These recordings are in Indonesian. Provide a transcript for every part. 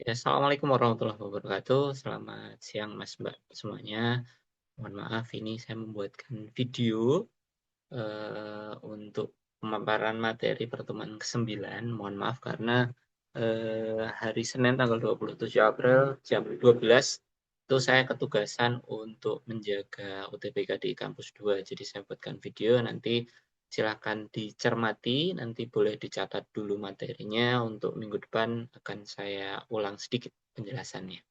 Ya, assalamualaikum warahmatullahi wabarakatuh. Selamat siang, Mas, Mbak, semuanya. Mohon maaf, ini saya membuatkan video untuk pemaparan materi pertemuan ke-9. Mohon maaf karena hari Senin tanggal 27 April jam 12 itu saya ketugasan untuk menjaga UTBK di kampus 2. Jadi saya buatkan video, nanti silakan dicermati, nanti boleh dicatat dulu materinya. Untuk minggu depan akan saya ulang sedikit penjelasannya.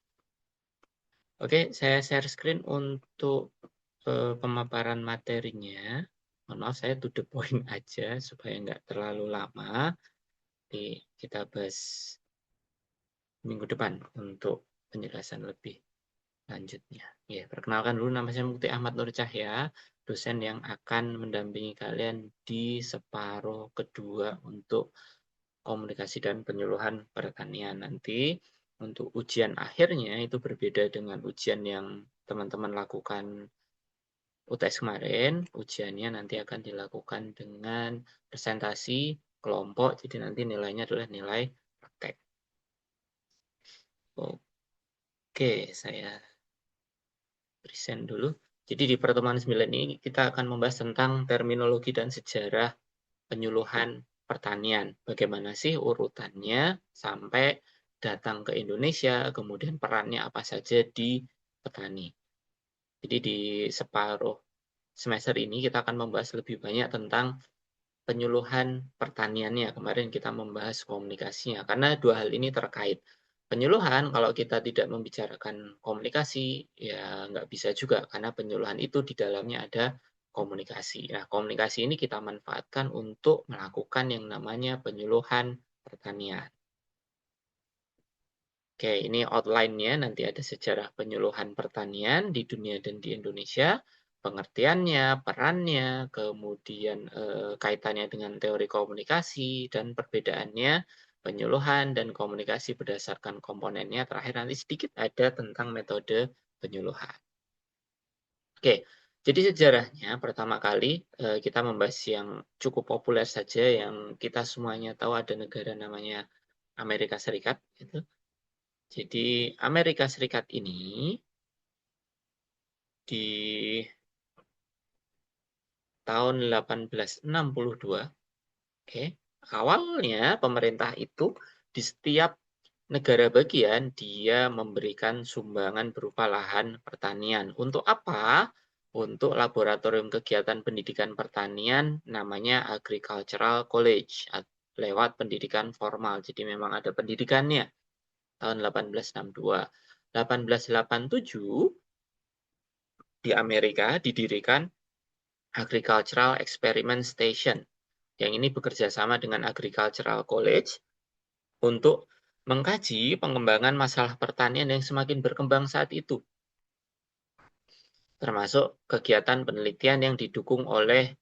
Oke, saya share screen untuk pemaparan materinya. Mohon maaf, saya to the point aja supaya nggak terlalu lama. Nanti kita bahas minggu depan untuk penjelasan lebih lanjutnya. Ya, perkenalkan dulu, nama saya Mukti Ahmad Nur Cahya, dosen yang akan mendampingi kalian di separuh kedua untuk komunikasi dan penyuluhan pertanian. Nanti untuk ujian akhirnya itu berbeda dengan ujian yang teman-teman lakukan UTS kemarin. Ujiannya nanti akan dilakukan dengan presentasi kelompok, jadi nanti nilainya adalah nilai praktek. Oke, saya present dulu. Jadi di pertemuan 9 ini kita akan membahas tentang terminologi dan sejarah penyuluhan pertanian. Bagaimana sih urutannya sampai datang ke Indonesia, kemudian perannya apa saja di petani. Jadi di separuh semester ini kita akan membahas lebih banyak tentang penyuluhan pertaniannya. Kemarin kita membahas komunikasinya, karena dua hal ini terkait. Penyuluhan, kalau kita tidak membicarakan komunikasi, ya nggak bisa juga, karena penyuluhan itu di dalamnya ada komunikasi. Nah, komunikasi ini kita manfaatkan untuk melakukan yang namanya penyuluhan pertanian. Oke, ini outline-nya, nanti ada sejarah penyuluhan pertanian di dunia dan di Indonesia, pengertiannya, perannya, kemudian kaitannya dengan teori komunikasi, dan perbedaannya penyuluhan dan komunikasi berdasarkan komponennya. Terakhir nanti sedikit ada tentang metode penyuluhan. Oke, jadi sejarahnya pertama kali kita membahas yang cukup populer saja, yang kita semuanya tahu, ada negara namanya Amerika Serikat, gitu. Jadi Amerika Serikat ini di tahun 1862, oke, awalnya pemerintah itu di setiap negara bagian dia memberikan sumbangan berupa lahan pertanian. Untuk apa? Untuk laboratorium kegiatan pendidikan pertanian namanya Agricultural College lewat pendidikan formal. Jadi memang ada pendidikannya tahun 1862. 1887 di Amerika didirikan Agricultural Experiment Station, yang ini bekerja sama dengan Agricultural College untuk mengkaji pengembangan masalah pertanian yang semakin berkembang saat itu, termasuk kegiatan penelitian yang didukung oleh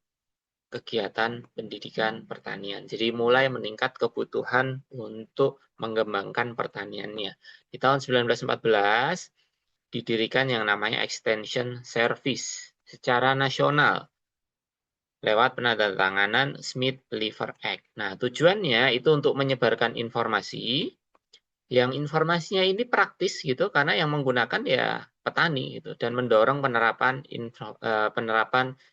kegiatan pendidikan pertanian. Jadi mulai meningkat kebutuhan untuk mengembangkan pertaniannya. Di tahun 1914 didirikan yang namanya Extension Service secara nasional lewat penandatanganan Smith-Lever Act. Nah, tujuannya itu untuk menyebarkan informasi, yang informasinya ini praktis gitu, karena yang menggunakan ya petani gitu, dan mendorong penerapan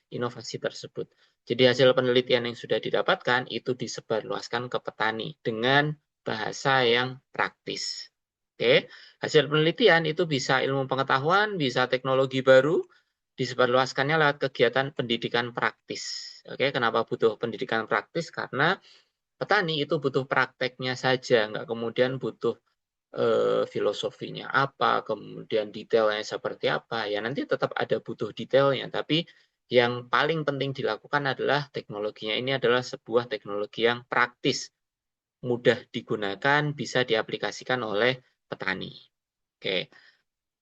inovasi tersebut. Jadi hasil penelitian yang sudah didapatkan itu disebarluaskan ke petani dengan bahasa yang praktis. Oke, hasil penelitian itu bisa ilmu pengetahuan, bisa teknologi baru, disebarluaskannya lewat kegiatan pendidikan praktis. Oke, kenapa butuh pendidikan praktis? Karena petani itu butuh prakteknya saja, nggak kemudian butuh filosofinya apa, kemudian detailnya seperti apa. Ya nanti tetap ada butuh detailnya, tapi yang paling penting dilakukan adalah teknologinya. Ini adalah sebuah teknologi yang praktis, mudah digunakan, bisa diaplikasikan oleh petani. Oke.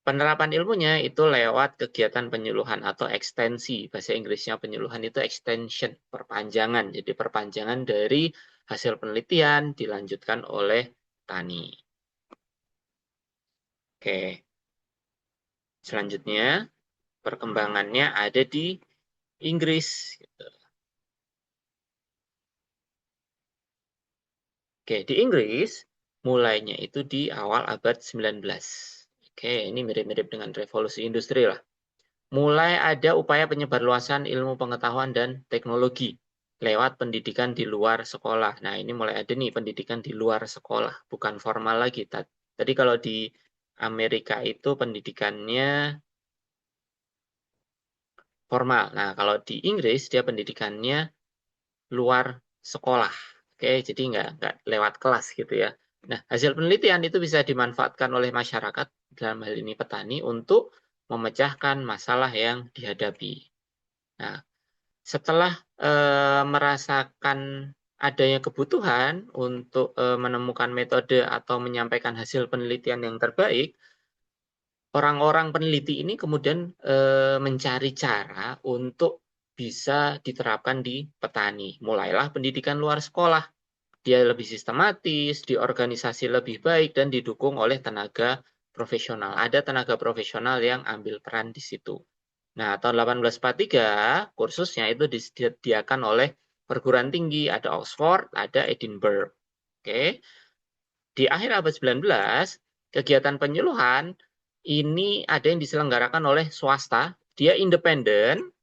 Penerapan ilmunya itu lewat kegiatan penyuluhan atau ekstensi. Bahasa Inggrisnya penyuluhan itu extension, perpanjangan. Jadi perpanjangan dari hasil penelitian dilanjutkan oleh tani. Oke, selanjutnya perkembangannya ada di Inggris. Oke, di Inggris mulainya itu di awal abad 19. Oke, ini mirip-mirip dengan revolusi industri lah. Mulai ada upaya penyebarluasan ilmu pengetahuan dan teknologi lewat pendidikan di luar sekolah. Nah, ini mulai ada nih pendidikan di luar sekolah, bukan formal lagi. Tadi kalau di Amerika itu pendidikannya formal. Nah, kalau di Inggris dia pendidikannya luar sekolah. Oke, jadi nggak lewat kelas gitu ya. Nah, hasil penelitian itu bisa dimanfaatkan oleh masyarakat, dalam hal ini petani, untuk memecahkan masalah yang dihadapi. Nah, setelah merasakan adanya kebutuhan untuk menemukan metode atau menyampaikan hasil penelitian yang terbaik, orang-orang peneliti ini kemudian mencari cara untuk bisa diterapkan di petani. Mulailah pendidikan luar sekolah. Dia lebih sistematis, diorganisasi lebih baik, dan didukung oleh tenaga profesional. Ada tenaga profesional yang ambil peran di situ. Nah, tahun 1843, kursusnya itu disediakan oleh perguruan tinggi, ada Oxford, ada Edinburgh. Oke. Di akhir abad 19, kegiatan penyuluhan ini ada yang diselenggarakan oleh swasta, dia independen,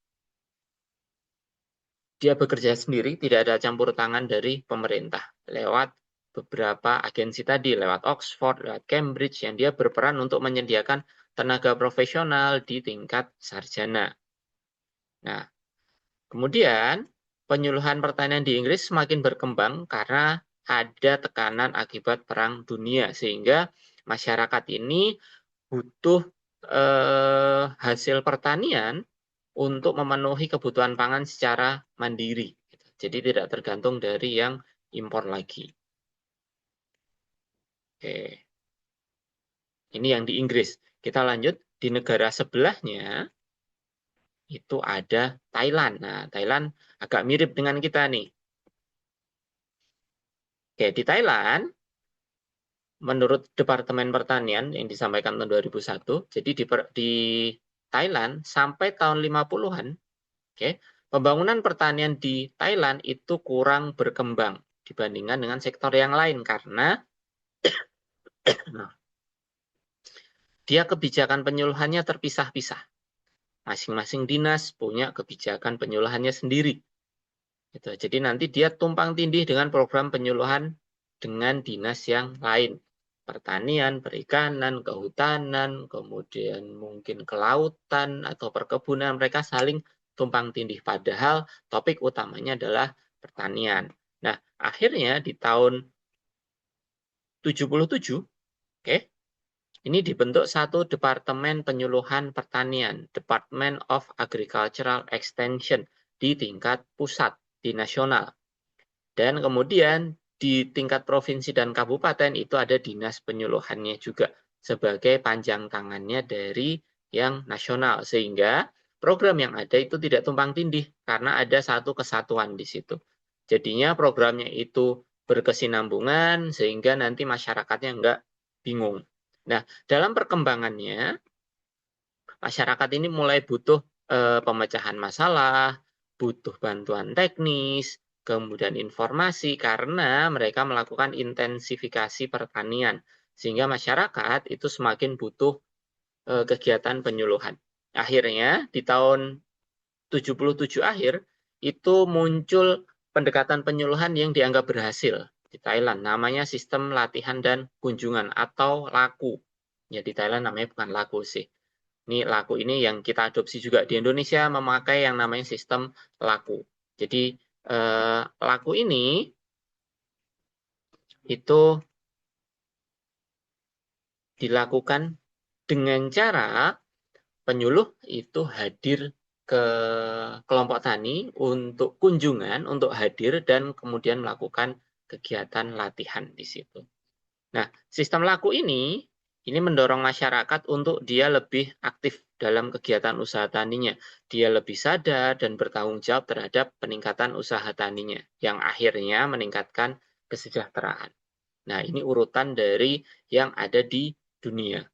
dia bekerja sendiri, tidak ada campur tangan dari pemerintah. Lewat beberapa agensi tadi, lewat Oxford, lewat Cambridge, yang dia berperan untuk menyediakan tenaga profesional di tingkat sarjana. Nah, kemudian penyuluhan pertanian di Inggris semakin berkembang karena ada tekanan akibat Perang Dunia, sehingga masyarakat ini butuh hasil pertanian untuk memenuhi kebutuhan pangan secara mandiri. Jadi tidak tergantung dari yang impor lagi. Oke. Ini yang di Inggris. Kita lanjut di negara sebelahnya, itu ada Thailand. Nah, Thailand agak mirip dengan kita nih. Oke, di Thailand, menurut Departemen Pertanian yang disampaikan tahun 2001, jadi di Thailand sampai tahun 50-an, oke, pembangunan pertanian di Thailand itu kurang berkembang dibandingkan dengan sektor yang lain karena dia kebijakan penyuluhannya terpisah-pisah. Masing-masing dinas punya kebijakan penyuluhannya sendiri. Gitu. Jadi nanti dia tumpang tindih dengan program penyuluhan dengan dinas yang lain. Pertanian, perikanan, kehutanan, kemudian mungkin kelautan atau perkebunan, mereka saling tumpang tindih. Padahal topik utamanya adalah pertanian. Nah, akhirnya di tahun 77, oke, ini dibentuk satu Departemen Penyuluhan Pertanian, Department of Agricultural Extension, di tingkat pusat, di nasional. Dan kemudian di tingkat provinsi dan kabupaten itu ada dinas penyuluhannya juga sebagai panjang tangannya dari yang nasional. Sehingga program yang ada itu tidak tumpang tindih karena ada satu kesatuan di situ. Jadinya programnya itu berkesinambungan sehingga nanti masyarakatnya nggak bingung. Nah, dalam perkembangannya, masyarakat ini mulai butuh pemecahan masalah, butuh bantuan teknis, kemudian informasi karena mereka melakukan intensifikasi pertanian. Sehingga masyarakat itu semakin butuh kegiatan penyuluhan. Akhirnya di tahun 77 akhir itu muncul pendekatan penyuluhan yang dianggap berhasil di Thailand. Namanya sistem latihan dan kunjungan atau LAKU. Ya di Thailand namanya bukan LAKU sih. Ini LAKU ini yang kita adopsi juga di Indonesia memakai yang namanya sistem LAKU. Jadi LAKU ini itu dilakukan dengan cara penyuluh itu hadir ke kelompok tani untuk kunjungan, untuk hadir dan kemudian melakukan kegiatan latihan di situ. Nah, sistem laku ini mendorong masyarakat untuk dia lebih aktif dalam kegiatan usaha taninya. Dia lebih sadar dan bertanggung jawab terhadap peningkatan usaha taninya, yang akhirnya meningkatkan kesejahteraan. Nah, ini urutan dari yang ada di dunia.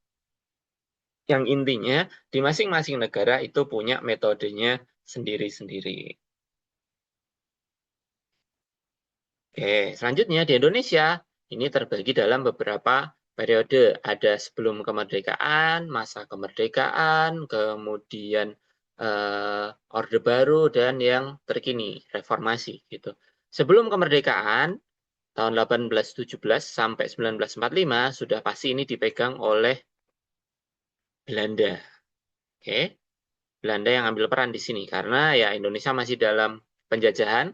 Yang intinya, di masing-masing negara itu punya metodenya sendiri-sendiri. Oke, selanjutnya di Indonesia, Ini terbagi dalam beberapa periode. Ada sebelum kemerdekaan, masa kemerdekaan, kemudian Orde Baru, dan yang terkini, reformasi gitu. Sebelum kemerdekaan, tahun 1817 sampai 1945 sudah pasti ini dipegang oleh Belanda. Oke. Belanda yang ambil peran di sini karena ya Indonesia masih dalam penjajahan.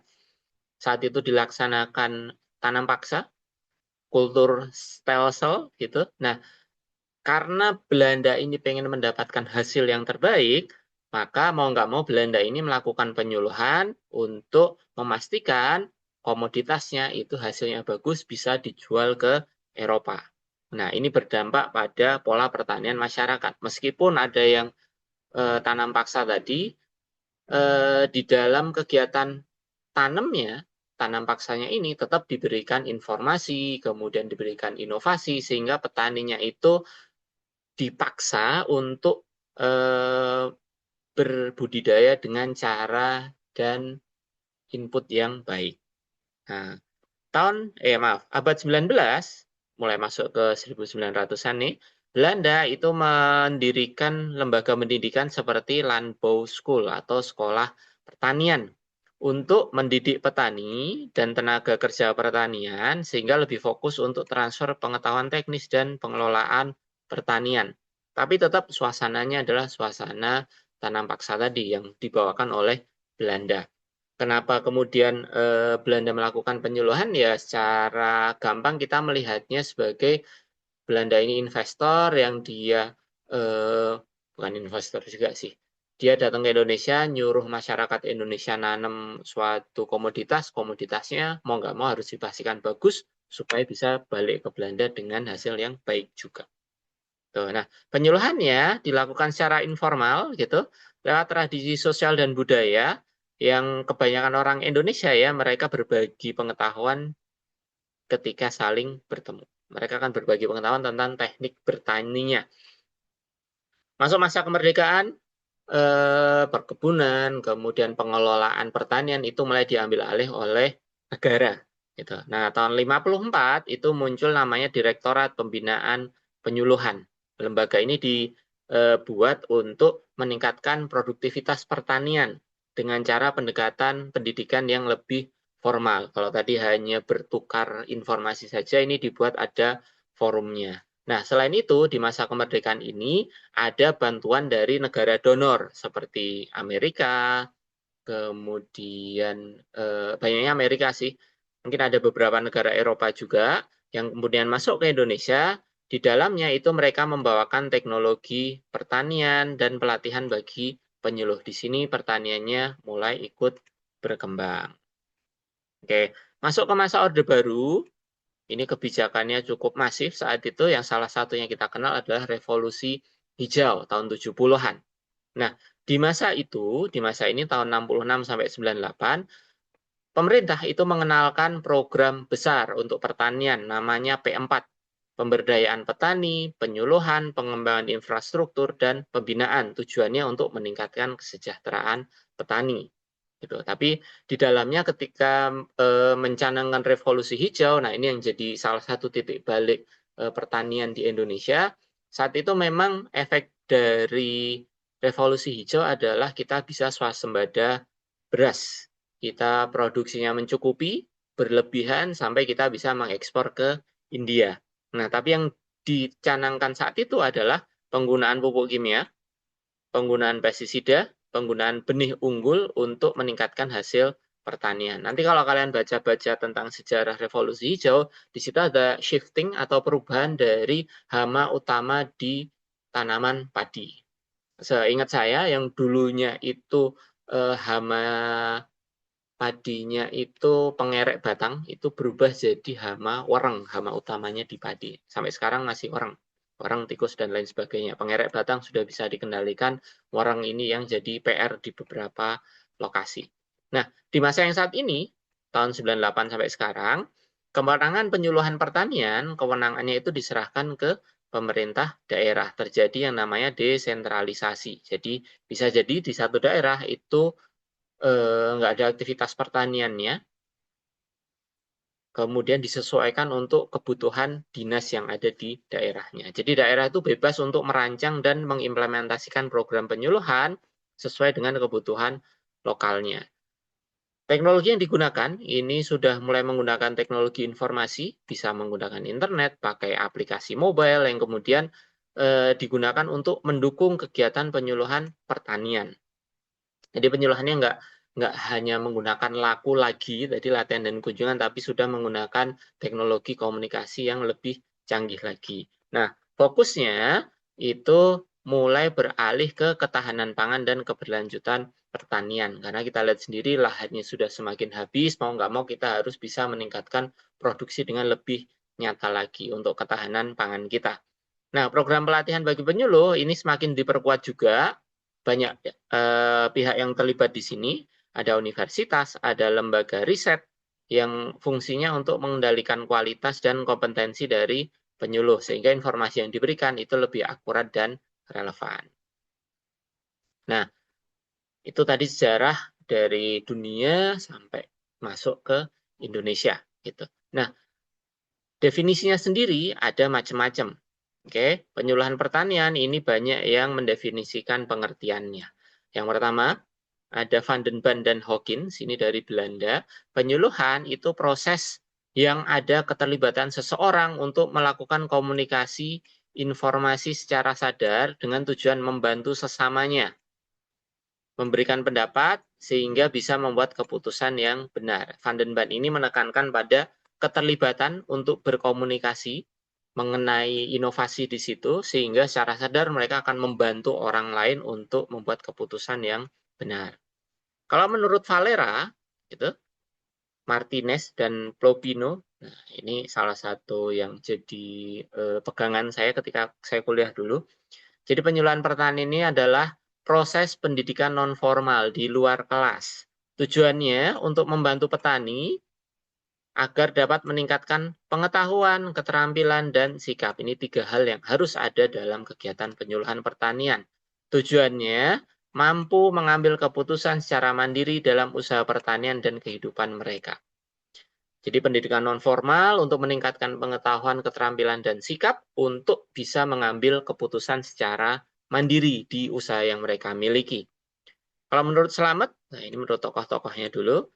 Saat itu dilaksanakan tanam paksa, kultur stelsel gitu. Nah, karena Belanda ini pengen mendapatkan hasil yang terbaik, maka mau nggak mau Belanda ini melakukan penyuluhan untuk memastikan komoditasnya itu hasilnya bagus bisa dijual ke Eropa. Nah, ini berdampak pada pola pertanian masyarakat. Meskipun ada yang tanam paksa tadi, di dalam kegiatan tanamnya, tanam paksanya ini tetap diberikan informasi, kemudian diberikan inovasi, sehingga petaninya itu dipaksa untuk berbudidaya dengan cara dan input yang baik. Nah, abad 19, mulai masuk ke 1900-an nih, Belanda itu mendirikan lembaga pendidikan seperti Landbouw School atau sekolah pertanian untuk mendidik petani dan tenaga kerja pertanian sehingga lebih fokus untuk transfer pengetahuan teknis dan pengelolaan pertanian. Tapi tetap suasananya adalah suasana tanam paksa tadi yang dibawakan oleh Belanda. Kenapa kemudian Belanda melakukan penyuluhan? Ya secara gampang kita melihatnya sebagai Belanda ini investor yang dia bukan investor juga sih. Dia datang ke Indonesia, nyuruh masyarakat Indonesia nanam suatu komoditas, komoditasnya mau nggak mau harus dipastikan bagus supaya bisa balik ke Belanda dengan hasil yang baik juga. Tuh, nah, penyuluhannya dilakukan secara informal gitu, lewat tradisi sosial dan budaya yang kebanyakan orang Indonesia ya, mereka berbagi pengetahuan ketika saling bertemu. Mereka akan berbagi pengetahuan tentang teknik bertaninya. Masuk masa kemerdekaan, perkebunan, kemudian pengelolaan pertanian itu mulai diambil alih oleh negara. Gitu. Nah, tahun 54 itu muncul namanya Direktorat Pembinaan Penyuluhan. Lembaga ini dibuat untuk meningkatkan produktivitas pertanian dengan cara pendekatan pendidikan yang lebih formal. Kalau tadi hanya bertukar informasi saja, ini dibuat ada forumnya. Nah, selain itu, di masa kemerdekaan ini ada bantuan dari negara donor seperti Amerika, kemudian banyaknya Amerika sih. Mungkin ada beberapa negara Eropa juga yang kemudian masuk ke Indonesia. Di dalamnya itu mereka membawakan teknologi pertanian dan pelatihan bagi penyuluh. Di sini pertaniannya mulai ikut berkembang. Oke, masuk ke masa Orde Baru. Ini kebijakannya cukup masif saat itu, yang salah satunya kita kenal adalah revolusi hijau tahun 70-an. Nah, di masa itu, di masa ini tahun 66 sampai 98, pemerintah itu mengenalkan program besar untuk pertanian namanya P4. Pemberdayaan petani, penyuluhan, pengembangan infrastruktur, dan pembinaan. Tujuannya untuk meningkatkan kesejahteraan petani. Gitu. Tapi di dalamnya ketika mencanangkan revolusi hijau, nah ini yang jadi salah satu titik balik pertanian di Indonesia. Saat itu memang efek dari revolusi hijau adalah kita bisa swasembada beras. Kita produksinya mencukupi, berlebihan sampai kita bisa mengekspor ke India. Nah, tapi yang dicanangkan saat itu adalah penggunaan pupuk kimia, penggunaan pestisida, penggunaan benih unggul untuk meningkatkan hasil pertanian. Nanti kalau kalian baca-baca tentang sejarah revolusi hijau, di situ ada shifting atau perubahan dari hama utama di tanaman padi. Seingat saya yang dulunya itu hama padinya itu pengerek batang, itu berubah jadi hama wereng, hama utamanya di padi. Sampai sekarang masih wereng. Wereng, tikus, dan lain sebagainya. Pengerek batang sudah bisa dikendalikan, wereng ini yang jadi PR di beberapa lokasi. Nah, di masa yang saat ini, tahun 98 sampai sekarang, kewenangan penyuluhan pertanian, kewenangannya itu diserahkan ke pemerintah daerah. Terjadi yang namanya desentralisasi. Jadi, bisa jadi di satu daerah itu nggak ada aktivitas pertaniannya, kemudian disesuaikan untuk kebutuhan dinas yang ada di daerahnya. Jadi daerah itu bebas untuk merancang dan mengimplementasikan program penyuluhan sesuai dengan kebutuhan lokalnya. Teknologi yang digunakan ini sudah mulai menggunakan teknologi informasi, bisa menggunakan internet, pakai aplikasi mobile yang kemudian digunakan untuk mendukung kegiatan penyuluhan pertanian. Jadi penyuluhannya nggak hanya menggunakan laku lagi, tadi latihan dan kunjungan, tapi sudah menggunakan teknologi komunikasi yang lebih canggih lagi. Nah, fokusnya itu mulai beralih ke ketahanan pangan dan keberlanjutan pertanian. Karena kita lihat sendiri lahannya sudah semakin habis, mau nggak mau kita harus bisa meningkatkan produksi dengan lebih nyata lagi untuk ketahanan pangan kita. Nah, program pelatihan bagi penyuluh ini semakin diperkuat juga. Banyak pihak yang terlibat di sini, ada universitas, ada lembaga riset yang fungsinya untuk mengendalikan kualitas dan kompetensi dari penyuluh, sehingga informasi yang diberikan itu lebih akurat dan relevan. Nah, itu tadi sejarah dari dunia sampai masuk ke Indonesia gitu. Nah, definisinya sendiri ada macam-macam. Oke, penyuluhan pertanian ini banyak yang mendefinisikan pengertiannya. Yang pertama, ada Van den Ban dan Hawkins, ini dari Belanda. Penyuluhan itu proses yang ada keterlibatan seseorang untuk melakukan komunikasi informasi secara sadar dengan tujuan membantu sesamanya, memberikan pendapat sehingga bisa membuat keputusan yang benar. Van den Ban ini menekankan pada keterlibatan untuk berkomunikasi mengenai inovasi di situ, sehingga secara sadar mereka akan membantu orang lain untuk membuat keputusan yang benar. Kalau menurut Valera, gitu, Martinez dan Plopino, nah ini salah satu yang jadi pegangan saya ketika saya kuliah dulu. Jadi penyuluhan pertanian ini adalah proses pendidikan non formal di luar kelas. Tujuannya untuk membantu petani agar dapat meningkatkan pengetahuan, keterampilan, dan sikap. Ini 3 hal yang harus ada dalam kegiatan penyuluhan pertanian. Tujuannya mampu mengambil keputusan secara mandiri dalam usaha pertanian dan kehidupan mereka. Jadi pendidikan non formal untuk meningkatkan pengetahuan, keterampilan, dan sikap untuk bisa mengambil keputusan secara mandiri di usaha yang mereka miliki. Kalau menurut Slamet, nah ini menurut tokoh-tokohnya dulu,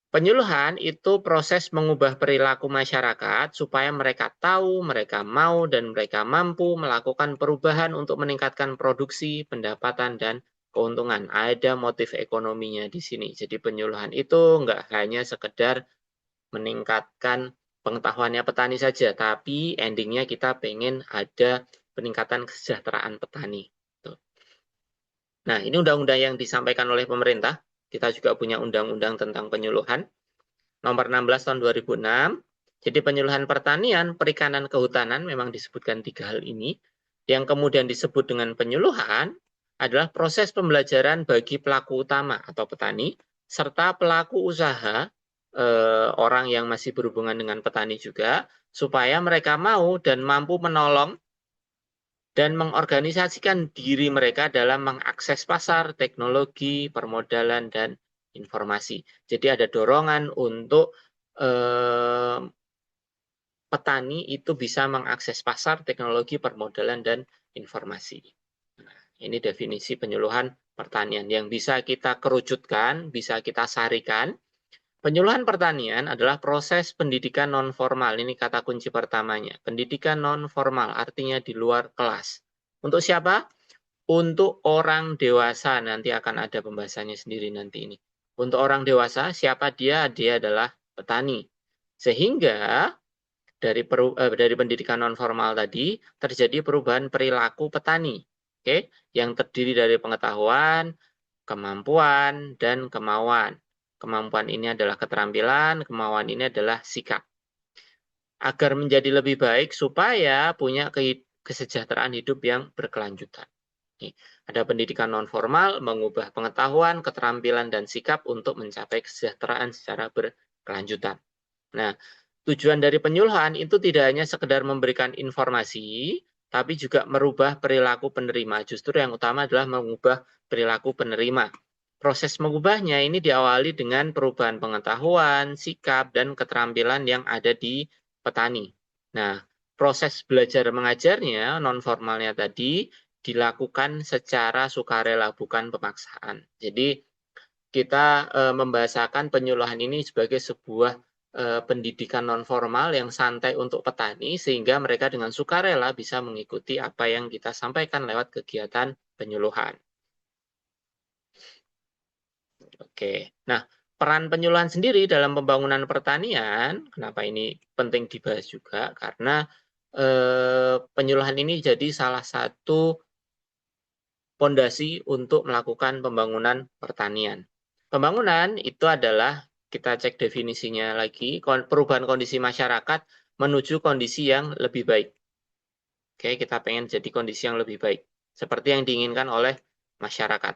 penyuluhan itu proses mengubah perilaku masyarakat supaya mereka tahu, mereka mau, dan mereka mampu melakukan perubahan untuk meningkatkan produksi, pendapatan, dan keuntungan. Ada motif ekonominya di sini. Jadi penyuluhan itu nggak hanya sekedar meningkatkan pengetahuannya petani saja, tapi endingnya kita pengen ada peningkatan kesejahteraan petani. Nah, ini undang-undang yang disampaikan oleh pemerintah. Kita juga punya undang-undang tentang penyuluhan, nomor 16 tahun 2006. Jadi penyuluhan pertanian, perikanan, kehutanan memang disebutkan 3 hal ini. Yang kemudian disebut dengan penyuluhan adalah proses pembelajaran bagi pelaku utama atau petani, serta pelaku usaha, orang yang masih berhubungan dengan petani juga, supaya mereka mau dan mampu menolong dan mengorganisasikan diri mereka dalam mengakses pasar, teknologi, permodalan, dan informasi. Jadi ada dorongan untuk petani itu bisa mengakses pasar, teknologi, permodalan, dan informasi. Nah, ini definisi penyuluhan pertanian yang bisa kita kerucutkan, bisa kita sarikan. Penyuluhan pertanian adalah proses pendidikan non formal. Ini kata kunci pertamanya. Pendidikan non formal artinya di luar kelas. Untuk siapa? Untuk orang dewasa. Nanti akan ada pembahasannya sendiri nanti ini. Untuk orang dewasa, siapa dia? Dia adalah petani. Sehingga dari pendidikan non formal tadi terjadi perubahan perilaku petani. Oke, yang terdiri dari pengetahuan, kemampuan, dan kemauan. Kemampuan ini adalah keterampilan, kemauan ini adalah sikap. Agar menjadi lebih baik supaya punya kesejahteraan hidup yang berkelanjutan. Ada pendidikan non formal mengubah pengetahuan, keterampilan, dan sikap untuk mencapai kesejahteraan secara berkelanjutan. Nah, tujuan dari penyuluhan itu tidak hanya sekedar memberikan informasi, tapi juga merubah perilaku penerima. Justru yang utama adalah mengubah perilaku penerima. proses mengubahnya ini diawali dengan perubahan pengetahuan, sikap, dan keterampilan yang ada di petani. Nah, proses belajar mengajarnya, non formalnya tadi, dilakukan secara sukarela, bukan pemaksaan. Jadi, kita membahasakan penyuluhan ini sebagai sebuah pendidikan non formal yang santai untuk petani, sehingga mereka dengan sukarela bisa mengikuti apa yang kita sampaikan lewat kegiatan penyuluhan. Oke, nah peran penyuluhan sendiri dalam pembangunan pertanian, kenapa ini penting dibahas juga? Karena penyuluhan ini jadi salah satu pondasi untuk melakukan pembangunan pertanian. Pembangunan itu adalah, kita cek definisinya lagi, perubahan kondisi masyarakat menuju kondisi yang lebih baik. Oke, kita pengen jadi kondisi yang lebih baik, seperti yang diinginkan oleh masyarakat.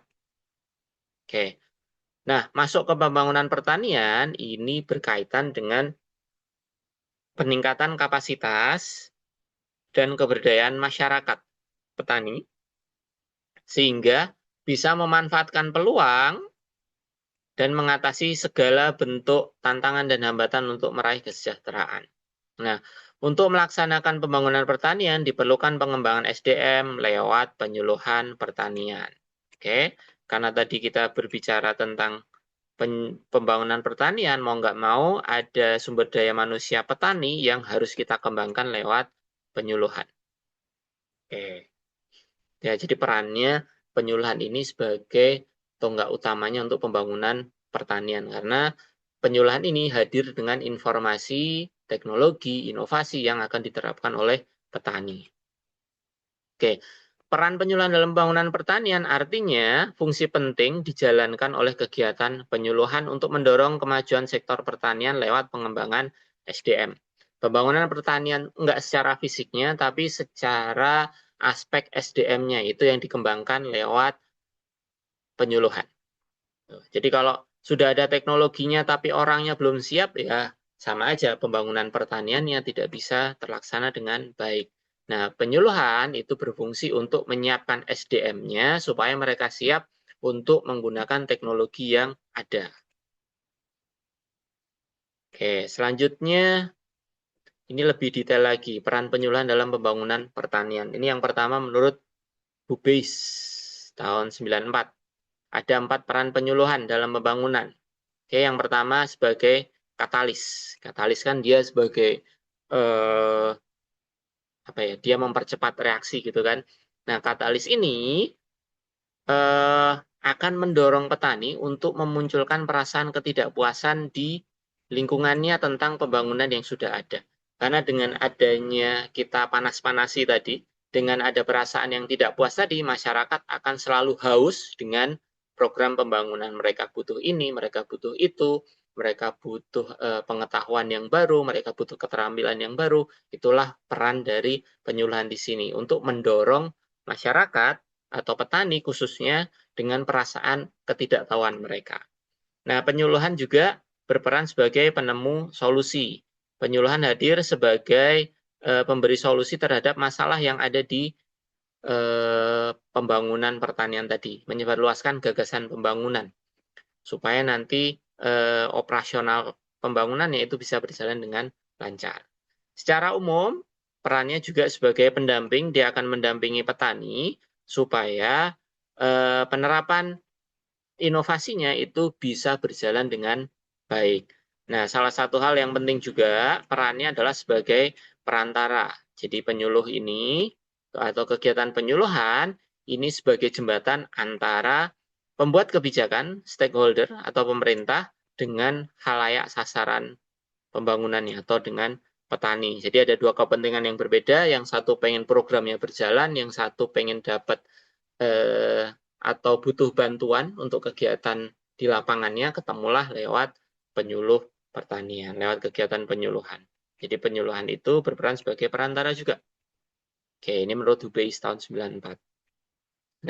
Oke, nah masuk ke pembangunan pertanian, ini berkaitan dengan peningkatan kapasitas dan keberdayaan masyarakat petani, sehingga bisa memanfaatkan peluang dan mengatasi segala bentuk tantangan dan hambatan untuk meraih kesejahteraan. Nah, untuk melaksanakan pembangunan pertanian diperlukan pengembangan SDM lewat penyuluhan pertanian. Oke, karena tadi kita berbicara tentang pembangunan pertanian, mau nggak mau ada sumber daya manusia petani yang harus kita kembangkan lewat penyuluhan. Oke, ya jadi perannya penyuluhan ini sebagai tonggak utamanya untuk pembangunan pertanian, karena penyuluhan ini hadir dengan informasi, teknologi, inovasi yang akan diterapkan oleh petani. Oke, peran penyuluhan dalam pembangunan pertanian artinya fungsi penting dijalankan oleh kegiatan penyuluhan untuk mendorong kemajuan sektor pertanian lewat pengembangan SDM. Pembangunan pertanian enggak secara fisiknya, tapi secara aspek SDM-nya itu yang dikembangkan lewat penyuluhan. Jadi kalau sudah ada teknologinya tapi orangnya belum siap, ya sama aja pembangunan pertaniannya tidak bisa terlaksana dengan baik. Nah, penyuluhan itu berfungsi untuk menyiapkan SDM-nya supaya mereka siap untuk menggunakan teknologi yang ada. Oke, selanjutnya ini lebih detail lagi, peran penyuluhan dalam pembangunan pertanian. Ini yang pertama menurut Bu Beis tahun 94. Ada 4 peran penyuluhan dalam pembangunan. Oke, yang pertama sebagai katalis. Katalis kan dia sebagai apa ya? Dia mempercepat reaksi gitu kan. Nah, katalis ini akan mendorong petani untuk memunculkan perasaan ketidakpuasan di lingkungannya tentang pembangunan yang sudah ada. Karena dengan adanya kita panas-panasi tadi, dengan ada perasaan yang tidak puas tadi, masyarakat akan selalu haus dengan program pembangunan. Mereka butuh ini, mereka butuh itu, mereka butuh pengetahuan yang baru, mereka butuh keterampilan yang baru. Itulah peran dari penyuluhan di sini untuk mendorong masyarakat atau petani khususnya dengan perasaan ketidaktahuan mereka. Nah, penyuluhan juga berperan sebagai penemu solusi. Penyuluhan hadir sebagai pemberi solusi terhadap masalah yang ada di pembangunan pertanian tadi, menyebarluaskan gagasan pembangunan supaya nanti operasional pembangunannya itu bisa berjalan dengan lancar. Secara umum, perannya juga sebagai pendamping, dia akan mendampingi petani supaya penerapan inovasinya itu bisa berjalan dengan baik. Nah, salah satu hal yang penting juga perannya adalah sebagai perantara. Jadi penyuluh ini atau kegiatan penyuluhan ini sebagai jembatan antara pembuat kebijakan, stakeholder atau pemerintah dengan khalayak sasaran pembangunannya atau dengan petani. Jadi ada dua kepentingan yang berbeda, yang satu pengen programnya berjalan, yang satu pengen dapat atau butuh bantuan untuk kegiatan di lapangannya, ketemulah lewat penyuluh pertanian, lewat kegiatan penyuluhan. Jadi penyuluhan itu berperan sebagai perantara juga. Oke, ini menurut Hubeis tahun 94.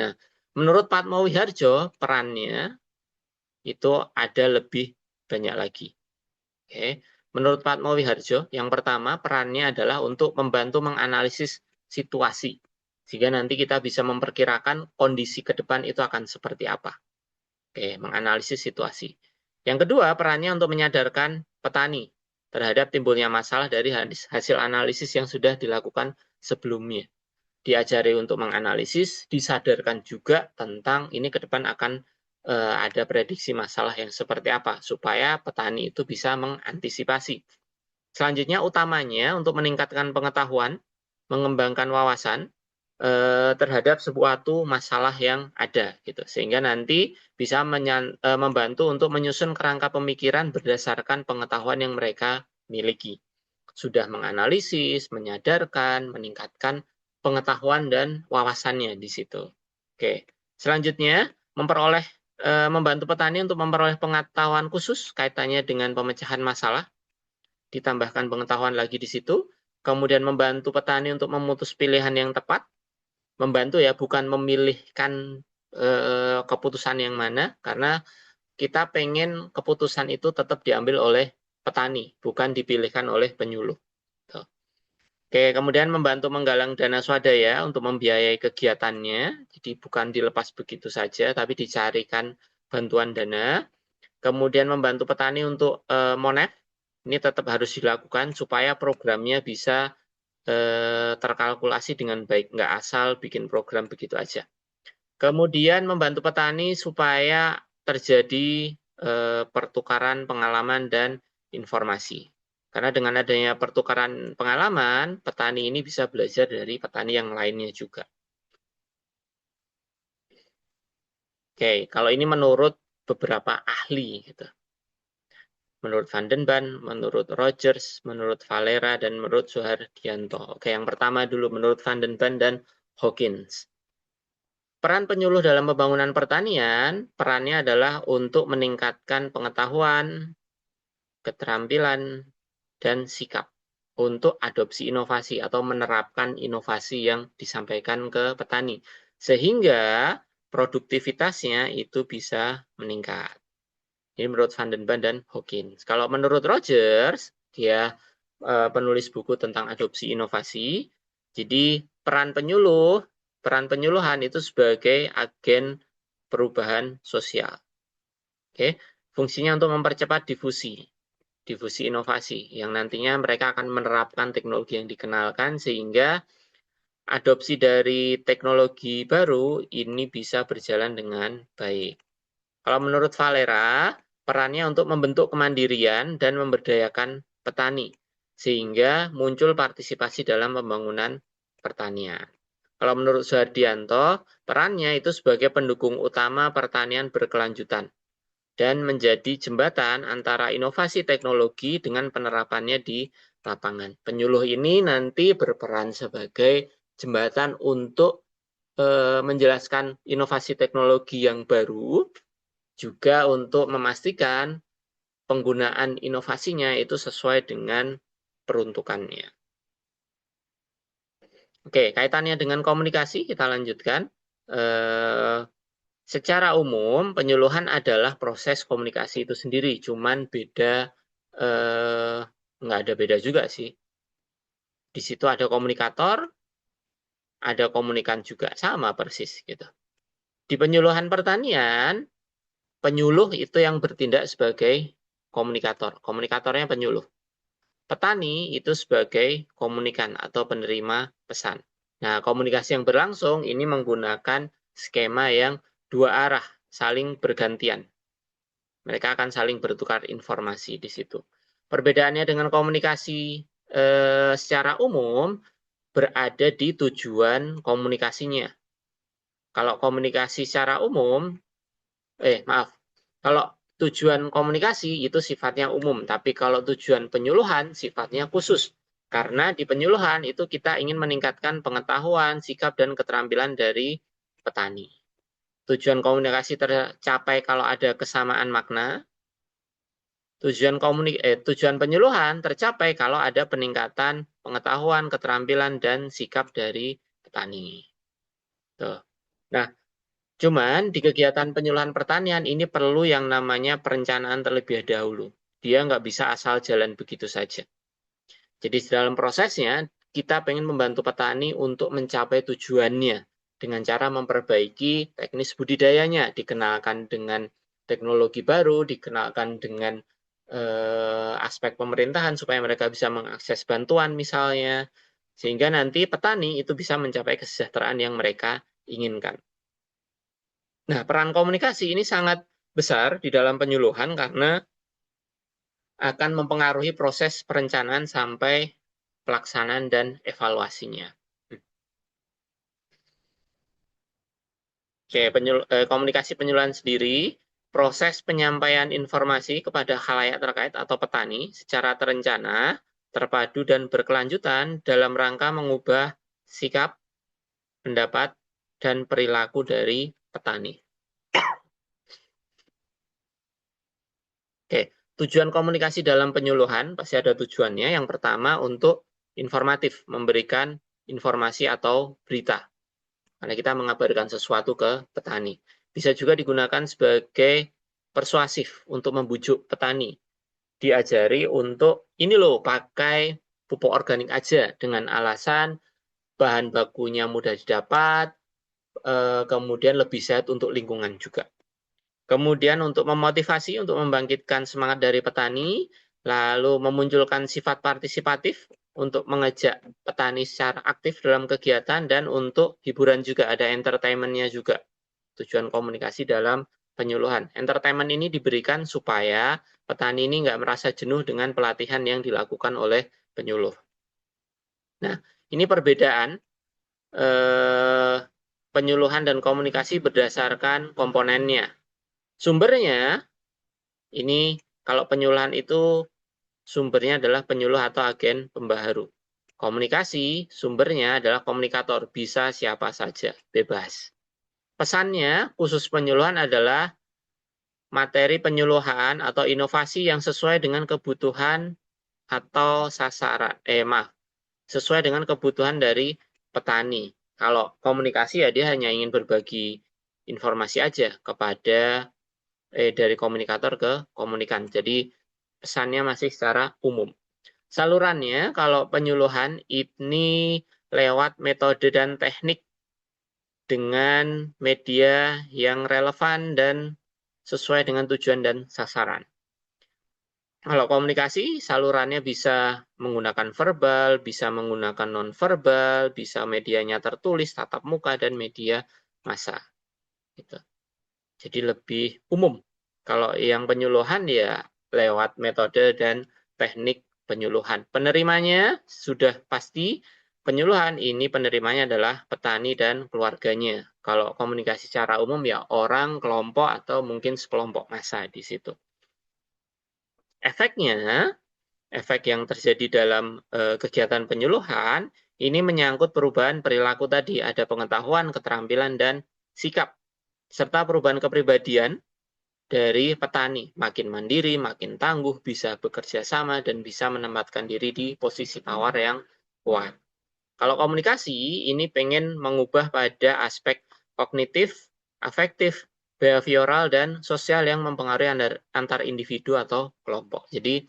Nah, menurut Patmo Wiharjo, perannya itu ada lebih banyak lagi. Oke, menurut Patmo Wiharjo, yang pertama perannya adalah untuk membantu menganalisis situasi, sehingga nanti kita bisa memperkirakan kondisi ke depan itu akan seperti apa. Oke, menganalisis situasi. Yang kedua, perannya untuk menyadarkan petani terhadap timbulnya masalah dari hasil analisis yang sudah dilakukan sebelumnya. Diajari untuk menganalisis, disadarkan juga tentang ini ke depan akan ada prediksi masalah yang seperti apa, supaya petani itu bisa mengantisipasi. Selanjutnya, utamanya untuk meningkatkan pengetahuan, mengembangkan wawasan, terhadap suatu masalah yang ada gitu, sehingga nanti bisa membantu untuk menyusun kerangka pemikiran berdasarkan pengetahuan yang mereka miliki. Sudah menganalisis, menyadarkan, meningkatkan pengetahuan dan wawasannya di situ. Oke, selanjutnya membantu petani untuk memperoleh pengetahuan khusus kaitannya dengan pemecahan masalah, ditambahkan pengetahuan lagi di situ, kemudian membantu petani untuk memutus pilihan yang tepat, membantu ya, bukan memilihkan keputusan yang mana, karena kita pengen keputusan itu tetap diambil oleh petani, bukan dipilihkan oleh penyuluh. Oke, kemudian membantu menggalang dana swadaya untuk membiayai kegiatannya, jadi bukan dilepas begitu saja, tapi dicarikan bantuan dana. Kemudian membantu petani untuk monef, ini tetap harus dilakukan supaya programnya bisa terkalkulasi dengan baik, nggak asal bikin program begitu aja. Kemudian membantu petani supaya terjadi pertukaran pengalaman dan informasi. Karena dengan adanya pertukaran pengalaman, petani ini bisa belajar dari petani yang lainnya juga. Oke, kalau ini menurut beberapa ahli, gitu. Menurut Van den Ban, menurut Rogers, menurut Valera, dan menurut Suhardianto. Oke, yang pertama dulu menurut Van den Ban dan Hawkins. Peran penyuluh dalam pembangunan pertanian, perannya adalah untuk meningkatkan pengetahuan, keterampilan, dan sikap untuk adopsi inovasi atau menerapkan inovasi yang disampaikan ke petani. Sehingga produktivitasnya itu bisa meningkat. Ini menurut Van den Ban dan Hawkins. Kalau menurut Rogers, dia penulis buku tentang adopsi inovasi. Jadi peran penyuluhan itu sebagai agen perubahan sosial. Oke, fungsinya untuk mempercepat difusi inovasi yang nantinya mereka akan menerapkan teknologi yang dikenalkan sehingga adopsi dari teknologi baru ini bisa berjalan dengan baik. Kalau menurut Valera, perannya untuk membentuk kemandirian dan memberdayakan petani, sehingga muncul partisipasi dalam pembangunan pertanian. Kalau menurut Suhardianto, perannya itu sebagai pendukung utama pertanian berkelanjutan dan menjadi jembatan antara inovasi teknologi dengan penerapannya di lapangan. Penyuluh ini nanti berperan sebagai jembatan untuk menjelaskan inovasi teknologi yang baru, juga untuk memastikan penggunaan inovasinya itu sesuai dengan peruntukannya. Oke, kaitannya dengan komunikasi, kita lanjutkan. Secara umum, penyuluhan adalah proses komunikasi itu sendiri, cuman beda, nggak ada beda juga sih. Di situ ada komunikator, ada komunikan juga, sama persis gitu. Di penyuluhan pertanian, penyuluh itu yang bertindak sebagai komunikator. Komunikatornya penyuluh. Petani itu sebagai komunikan atau penerima pesan. Nah, komunikasi yang berlangsung ini menggunakan skema yang dua arah, saling bergantian. Mereka akan saling bertukar informasi di situ. Perbedaannya dengan komunikasi secara umum berada di tujuan komunikasinya. Kalau komunikasi secara umum, kalau tujuan komunikasi itu sifatnya umum, tapi kalau tujuan penyuluhan sifatnya khusus. Karena di penyuluhan itu kita ingin meningkatkan pengetahuan, sikap, dan keterampilan dari petani. Tujuan komunikasi tercapai kalau ada kesamaan makna. Tujuan penyuluhan tercapai kalau ada peningkatan pengetahuan, keterampilan, dan sikap dari petani. Tuh. Nah, cuman di kegiatan penyuluhan pertanian ini perlu yang namanya perencanaan terlebih dahulu. Dia nggak bisa asal jalan begitu saja. Jadi dalam prosesnya kita pengen membantu petani untuk mencapai tujuannya dengan cara memperbaiki teknis budidayanya, dikenalkan dengan teknologi baru, dikenalkan dengan aspek pemerintahan supaya mereka bisa mengakses bantuan misalnya, sehingga nanti petani itu bisa mencapai kesejahteraan yang mereka inginkan. Nah, peran komunikasi ini sangat besar di dalam penyuluhan karena akan mempengaruhi proses perencanaan sampai pelaksanaan dan evaluasinya. Oke, komunikasi penyuluhan sendiri, proses penyampaian informasi kepada khalayak terkait atau petani secara terencana, terpadu, dan berkelanjutan dalam rangka mengubah sikap, pendapat, dan perilaku dari petani. Oke, tujuan komunikasi dalam penyuluhan pasti ada tujuannya. Yang pertama untuk informatif, memberikan informasi atau berita. Karena kita mengabarkan sesuatu ke petani. Bisa juga digunakan sebagai persuasif untuk membujuk petani. Diajari untuk, ini loh, pakai pupuk organik aja dengan alasan bahan bakunya mudah didapat, kemudian lebih sehat untuk lingkungan juga. Kemudian untuk memotivasi, untuk membangkitkan semangat dari petani, lalu memunculkan sifat partisipatif untuk mengajak petani secara aktif dalam kegiatan, dan untuk hiburan juga, ada entertainment-nya juga. Tujuan komunikasi dalam penyuluhan. Entertainment ini diberikan supaya petani ini nggak merasa jenuh dengan pelatihan yang dilakukan oleh penyuluh. Nah, ini perbedaan penyuluhan dan komunikasi berdasarkan komponennya. Sumbernya, ini kalau penyuluhan itu sumbernya adalah penyuluh atau agen pembaharu. Komunikasi, sumbernya adalah komunikator, bisa siapa saja, bebas. Pesannya, khusus penyuluhan adalah materi penyuluhan atau inovasi yang sesuai dengan kebutuhan atau sasaran, sesuai dengan kebutuhan dari petani. Kalau komunikasi ya dia hanya ingin berbagi informasi aja kepada dari komunikator ke komunikan. Jadi pesannya masih secara umum. Salurannya kalau penyuluhan ini lewat metode dan teknik dengan media yang relevan dan sesuai dengan tujuan dan sasaran. Kalau komunikasi, salurannya bisa menggunakan verbal, bisa menggunakan non-verbal, bisa medianya tertulis, tatap muka, dan media massa. Gitu. Jadi lebih umum. Kalau yang penyuluhan ya lewat metode dan teknik penyuluhan. Penerimanya sudah pasti, penyuluhan ini penerimanya adalah petani dan keluarganya. Kalau komunikasi secara umum ya orang, kelompok, atau mungkin sekelompok massa di situ. Efeknya, efek yang terjadi dalam kegiatan penyuluhan, ini menyangkut perubahan perilaku tadi, ada pengetahuan, keterampilan, dan sikap, serta perubahan kepribadian dari petani, makin mandiri, makin tangguh, bisa bekerja sama, dan bisa menempatkan diri di posisi tawar yang kuat. Kalau komunikasi, ini pengen mengubah pada aspek kognitif, afektif, behavioral, dan sosial yang mempengaruhi antar individu atau kelompok. Jadi,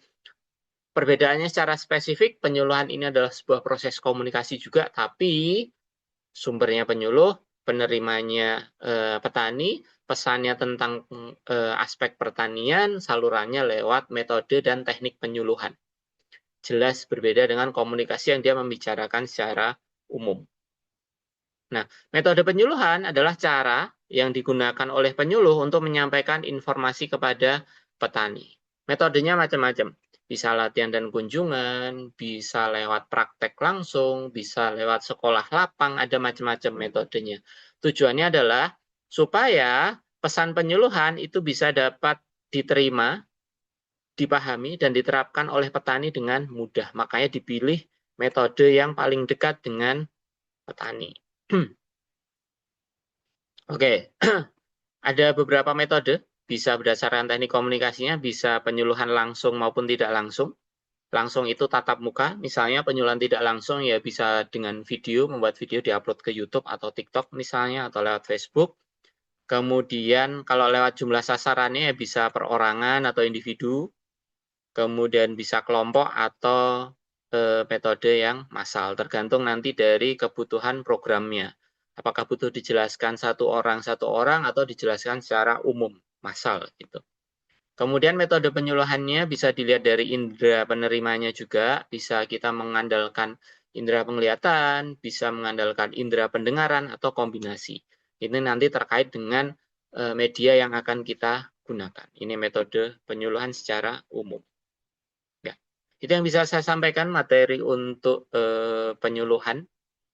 perbedaannya secara spesifik, penyuluhan ini adalah sebuah proses komunikasi juga, tapi sumbernya penyuluh, penerimanya petani, pesannya tentang aspek pertanian, salurannya lewat metode dan teknik penyuluhan. Jelas berbeda dengan komunikasi yang dia membicarakan secara umum. Nah, metode penyuluhan adalah cara yang digunakan oleh penyuluh untuk menyampaikan informasi kepada petani. Metodenya macam-macam. Bisa latihan dan kunjungan, bisa lewat praktek langsung, bisa lewat sekolah lapang, ada macam-macam metodenya. Tujuannya adalah supaya pesan penyuluhan itu bisa dapat diterima, dipahami, dan diterapkan oleh petani dengan mudah. Makanya dipilih metode yang paling dekat dengan petani. Oke, ada beberapa metode, bisa berdasarkan teknik komunikasinya, bisa penyuluhan langsung maupun tidak langsung. Langsung itu tatap muka, misalnya penyuluhan tidak langsung ya bisa dengan video, membuat video diupload ke YouTube atau TikTok misalnya, atau lewat Facebook. Kemudian kalau lewat jumlah sasarannya ya bisa perorangan atau individu, kemudian bisa kelompok atau metode yang massal, tergantung nanti dari kebutuhan programnya. Apakah butuh dijelaskan satu orang atau dijelaskan secara umum. massal gitu. Kemudian metode penyuluhannya bisa dilihat dari indera penerimanya juga, bisa kita mengandalkan indera penglihatan, bisa mengandalkan indera pendengaran, atau kombinasi. Ini nanti terkait dengan media yang akan kita gunakan. Ini metode penyuluhan secara umum. Ya, itu yang bisa saya sampaikan materi untuk penyuluhan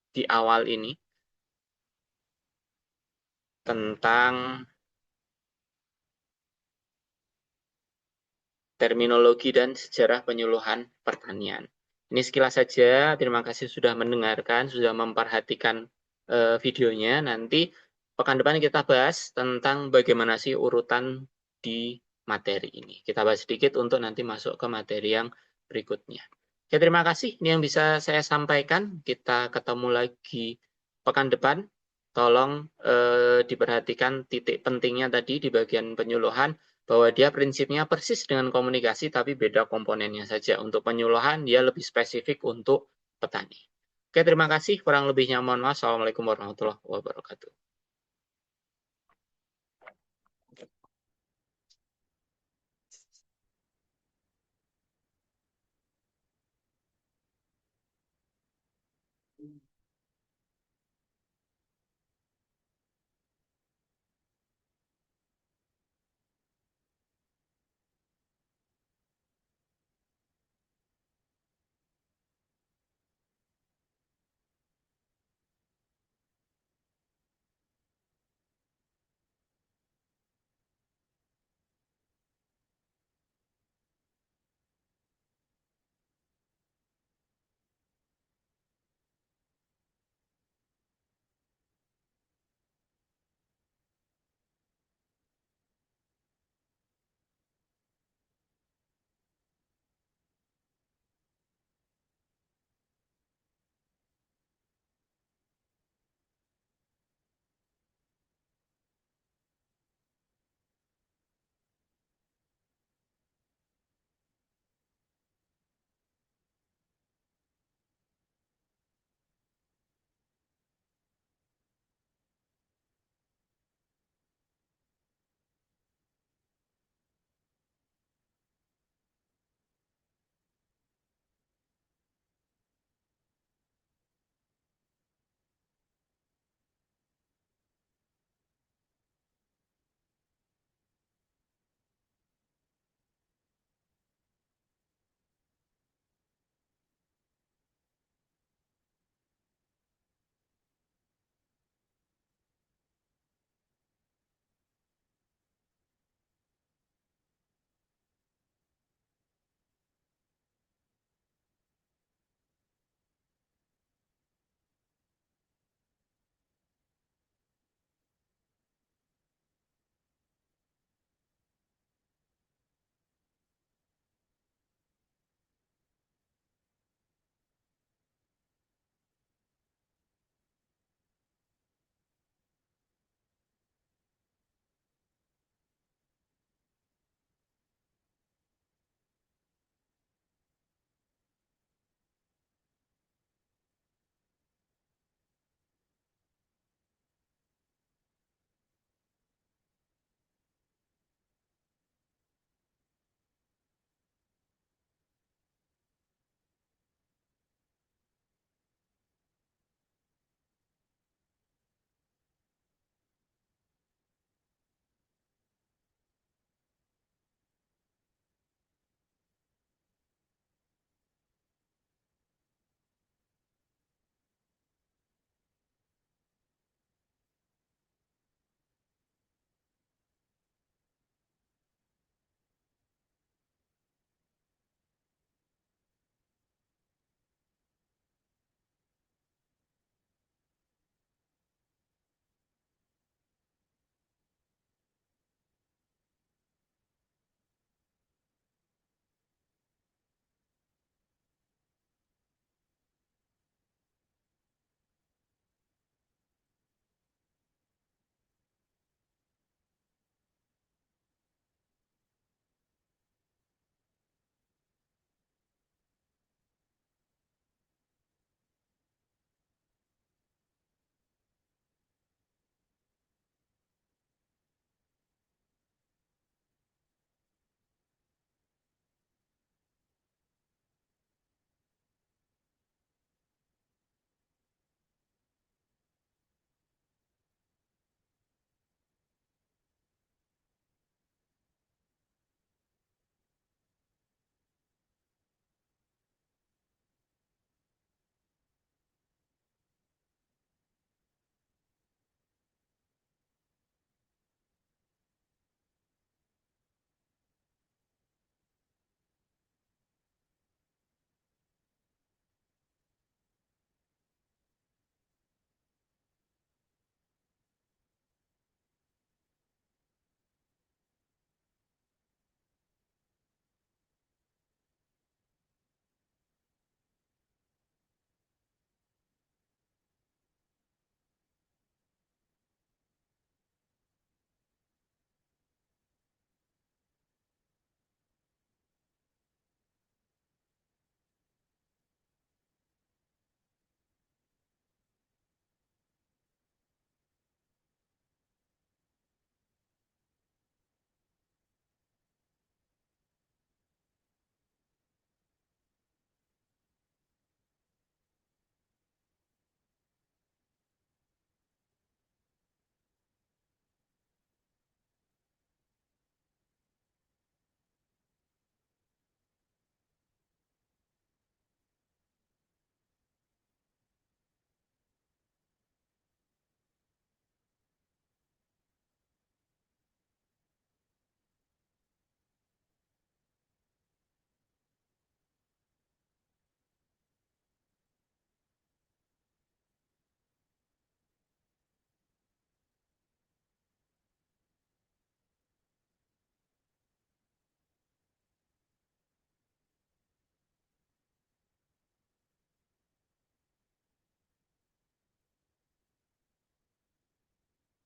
di awal ini tentang terminologi dan sejarah penyuluhan pertanian. Ini sekilas saja, terima kasih sudah mendengarkan, sudah memperhatikan videonya. Nanti pekan depan kita bahas tentang bagaimana sih urutan di materi ini. Kita bahas sedikit untuk nanti masuk ke materi yang berikutnya. Oke, terima kasih. Ini yang bisa saya sampaikan. Kita ketemu lagi pekan depan. Tolong diperhatikan titik pentingnya tadi di bagian penyuluhan, bahwa dia prinsipnya persis dengan komunikasi tapi beda komponennya saja. Untuk penyuluhan dia lebih spesifik untuk petani. Oke, terima kasih. Kurang lebihnya mohon maaf. Assalamualaikum warahmatullahi wabarakatuh.